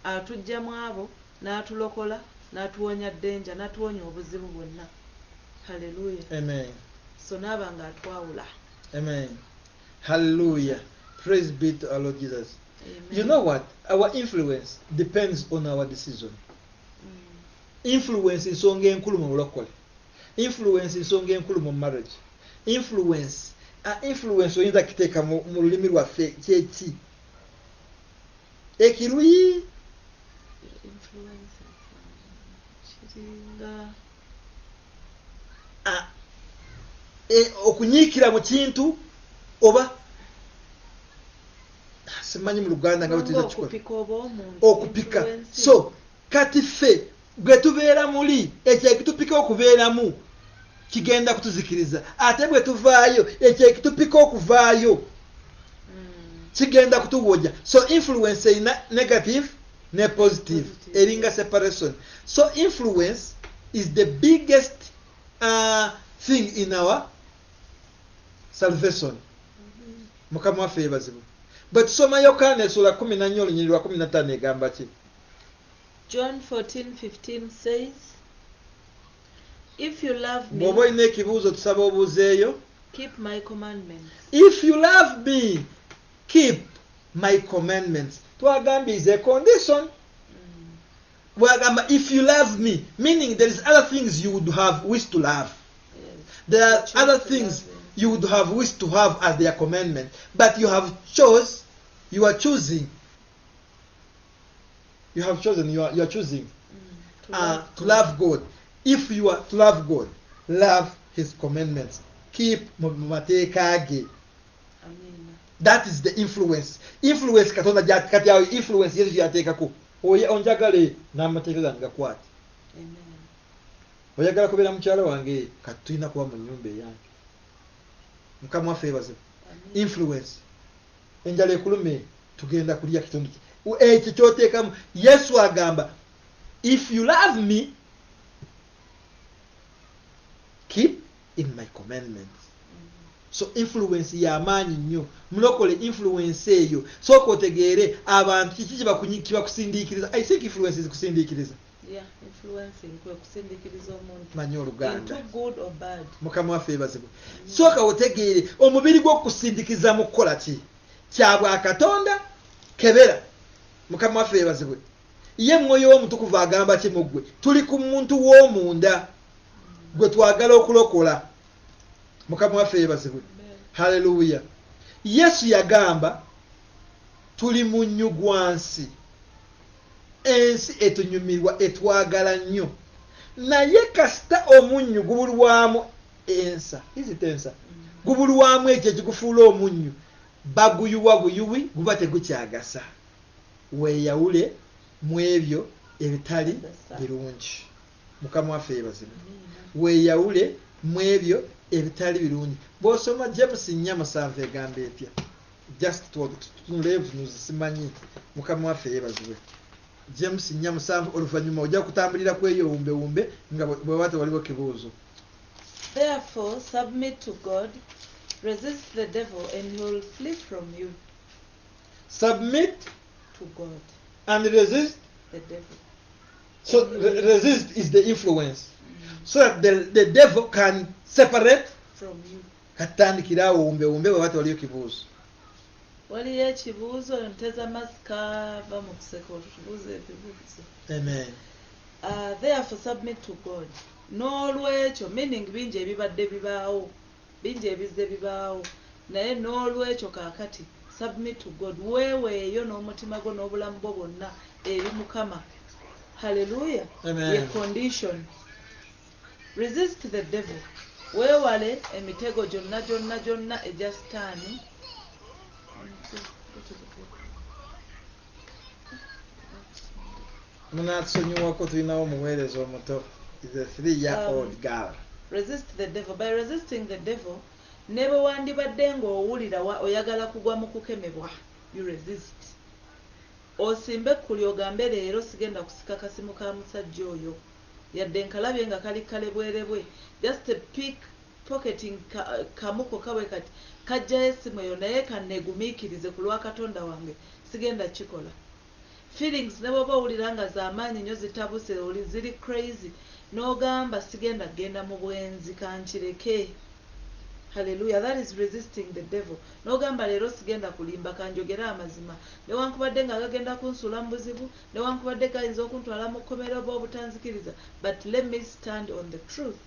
atujja mu abo n'atulokola n'atuwonya danger, n'atuwonya obuzibu bwonna. Hallelujah. Amen. So n'aba nga atwawula. Amen. Hallelujah. Praise be to our Lord Jesus. Amen. You know what? Our influence depends on our decision. Influence nsonga enkulu mu bulokole. Influence nsonga enkulu mu marriage. Influence oyinza kiteeka mu lulimi lwaffe kyeki? Ekiruyi? Okunyiikira mu kintu oba simanyi mu Luganda nga bwe okupika. So kati ffe gwe tubeera muli ekyo ekitupika okubeeramu kigenda kutuzikiriza, ate bwe tuvaayo ekyo ekitupika okuvaayo kigenda kutuwojja. So influence erina negative ne positive, eringa separation. So influence is the biggest thing in our salvation. Mukama waffe yebazibwe. Bwe tusoma Yokaana essula 14 olunyiriri lwa 15 egamba ki? John 14:15 says, if you love me, bw'oba olina ekibuuzo tusaba obuuzeeyo. keep my commandments. If you love me, keep my commandments. Twagambye is a condition. Bwagamba if you love me, meaning there is other things you would have wished to love. Yes. There are Choose other to things love him. you would have wished to have as their commandment, but you are choosing. You are choosing. To love God. If you are to love God, love His commandments. Keep mateeka ge. Amen. That is the influence. Influence katonda kati yawe influence Yesu yateekako. Oye onjagale n'amateeka gange gakwate. Amen. Oyagala kubeera mukyala wange kati tulina kuba mu nnyumba eyange. Mukama waffe yebaze. Influence. Enjala ekulume tugenda kulya kitundu ki. Ekyo kyoteekamu. Yesu agamba if you love me, keep in my commandments. So influence y'amaanyi nnyo. Mulokole influence eyo. Sooka otegeere abantu kiki kibakusindiikiriza. I think influence zikusindiikiriza. Yeah, influencing kwe kusindiikiriza omuntu. Manyi Oluganda. Into good or bad. Mukama waffe yeebazibwe. Sooka otegeere omubiri gw'okusindiikiza mu kukola ki? Kya Bwakatonda kebera. Mukama waffe yeebazibwe. Ye Mwoyo w'Omutukuvu agamba ki mu ggwe? Tuli ku muntu w'omunda gwe twagala okulokola. Mukama waffe yeebazibwe. Haleluya. Yesu yagamba tuli munyu gwansi. Ensi etunyumirwa etwagala nnyo. Naye kasita omunnyu gubulwamu ensa. Ensa. Gubulwamu ekyo ekigufuula omunnyu. Baguyuwa buyuwi guba tegukyagasa. Weeyawule mu ebyo ebitali birungi. Mukama waffe yeebazibwe. Weeyawule mu ebyo ebitali birungi. Bw'osoma James 4:7 egamba etya? Just tutunule simanyi. Mukama waffe yeebazibwe. James 4:7 oluvannyuma ojja kutambulira ku eyo wumbe nga bwe wate waliwo kibuuzo. Therefore submit to God, resist the devil and he will flee from you. Submit to God and resist the devil. So resist is the influence. So that the devil can separate from you. Katandikira wumbe bwe wate waliyo kibuuzo. Waliyo ekibuuzo nteza masika va mu kuseka otubuuzo ebibuuzo. Amen. Therefore submit to God. N'olwekyo meaning bingi ebibadde bibaawo, bingi ebizze bibaawo, naye n'olwekyo kaakati submit to God. Weeweeyo n'omutima gwo n'obulamu bwo bwonna eri Mukama. Hallelujah. Amen. Ye condition. Resist the devil. Weewale emitego gyonna egya Sitaani. Munatusonyiwako tulinawo omuweereza omuto. Is a 3-year-old girl. Resist the devil. By resisting the devil, ne bwe wandibadde ng'owulira oyagala kugwa mu kukemebwa, you resist. Osimbe ekkuli ogambe leero sigenda kusika kasimu ka musajja oyo yadde nkalabye nga kali kalebwerebwe. Just a pocketing kamuko kawe kati kajja esimu eyo naye kanneegumiikirize ku lwa Katonda wange sigenda kikola. Feelings ne bw'oba owulira nga z'amaanyi nnyo zitabuse oli ziri crazy n'ogamba sigenda genda mu bwenzi kankireke. Hallelujah. That is resisting the devil. N'ogamba leero sigenda kulimba kanjogera amazima newankubadde nga gagenda kunsula mu buzibu newankubadde gayinza okuntwala mu kkomera oba obutanzikiriza, but let me stand on the truth.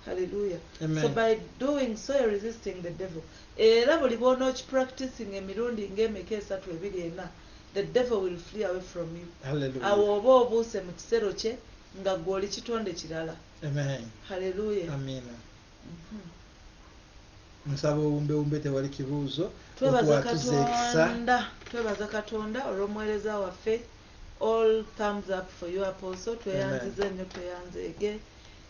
Hallelujah. Amen. So by doing so you're resisting the devil. Era buli bw'ona okipracticing emirundi ng'emeka 3-4 the devil will flee away from you. Hallelujah. Awo oba obuuse mu kisero kye nga gw'oli kitonde kirala. Amen. Hallelujah. Amina. Nsaba owumbe tewali kibuuzo. Twebaza Katonda olw'omuweereza waffe. All thumbs up for you, Apostle. Tweyanzize nnyo, tweyanzeege.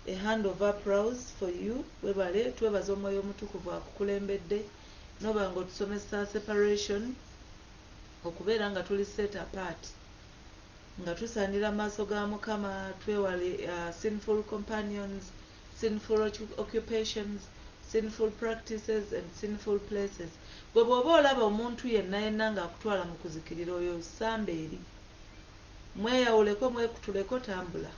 A hand of applause for you. Webale twebaza Omwoyo Omutukuvu akukulembedde noba ng'otusomesa separation okubeera nga tuli set apart nga tusaanira maaso ga Mukama, twewale sinful companions, sinful occupations, sinful practices and sinful places. Gwe bw'oba olaba omuntu yenna yenna ng'akutwala mu kuzikirira oyo samba eri. Mweyawuleko mwekutuleko tambula.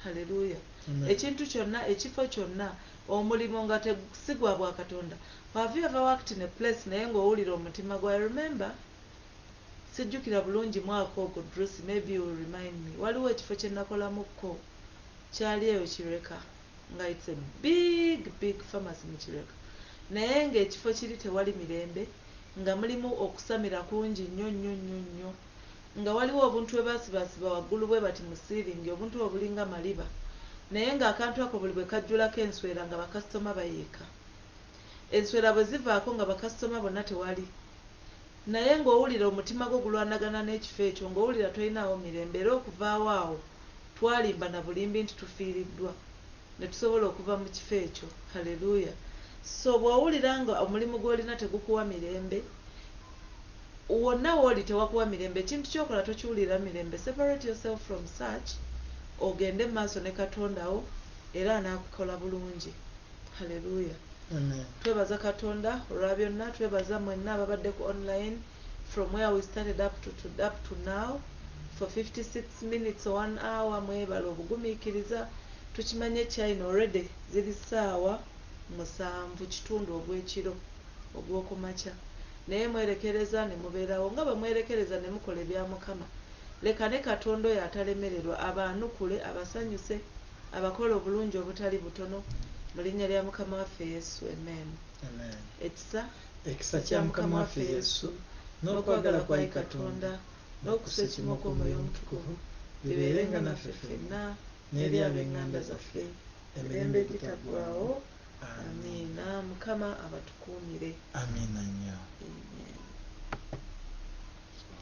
Haleluya. Ekintu kyonna ekifo kyonna omulimu nga si gwa bwa Katonda. Have you ever worked in a place naye ng'owulira omutima gwa remember? Sijjukira bulungi mwaka ogwo Drusi, maybe you will remind me. Waliwo ekifo kye nakolamukko kyali eyo Kireka nga it's a big pharmacy mu Kireka. Naye ng'ekifo kiri tewali mirembe nga mulimu okusamira kungi nnyo nga waliwo obuntu bwe baasibasiba waggulu bwe bati mu siiringi obuntu obulinga maliba naye ng'akantu ako buli bwe kajjulako enswera nga bakasitoma bayeeka. Enswera bwe zivaako nga bakasitoma bonna tewali. Naye ng'owulira omutima gwo gulwanagana n'ekifo ekyo ng'owulira tolinaawo mirembe era okuvaawo awo twalimba na bulimbi nti tufiiriddwa ne tusobola okuva mu kifo ekyo. Haleluya. So bw'owulira nga omulimu gw'olina tegukuwa mirembe wonna wooli tewakuwa mirembe ekintu kyokola tokiwulira mirembe. Separate yourself from such ogende maaso ne Katonda wo era anaakukola bulungi. Haleluya. Twebaza Katonda olwa byonna. Twebaza mwenna ababadde ku online from where we started up to now for 56 minutes or 1 hour. Mwebala obugumiikiriza. Tukimanye China already ziri ssaawa 7:00 ogw'ekiro ogw'okumakya. Naye mwerekereza ne mubeerawo nga bwe mwerekereza ne mukola ebya Mukama. Leka ne Katonda oyo atalemererwa abaanukule abasanyuse abakola obulungi obutali butono mu linnya lya Mukama waffe Yesu. Amen. Ekisa kya Mukama waffe Yesu n'okwagala kwa Katonda n'okusekimu kw'Omwoyo Omutukuvu bibeerenga naffe ffenna n'eri ab'eŋŋanda zaffe emirembe egitaggwaawo. Amiina. Mukama abatukuumire. Amiina nnyo. Amen.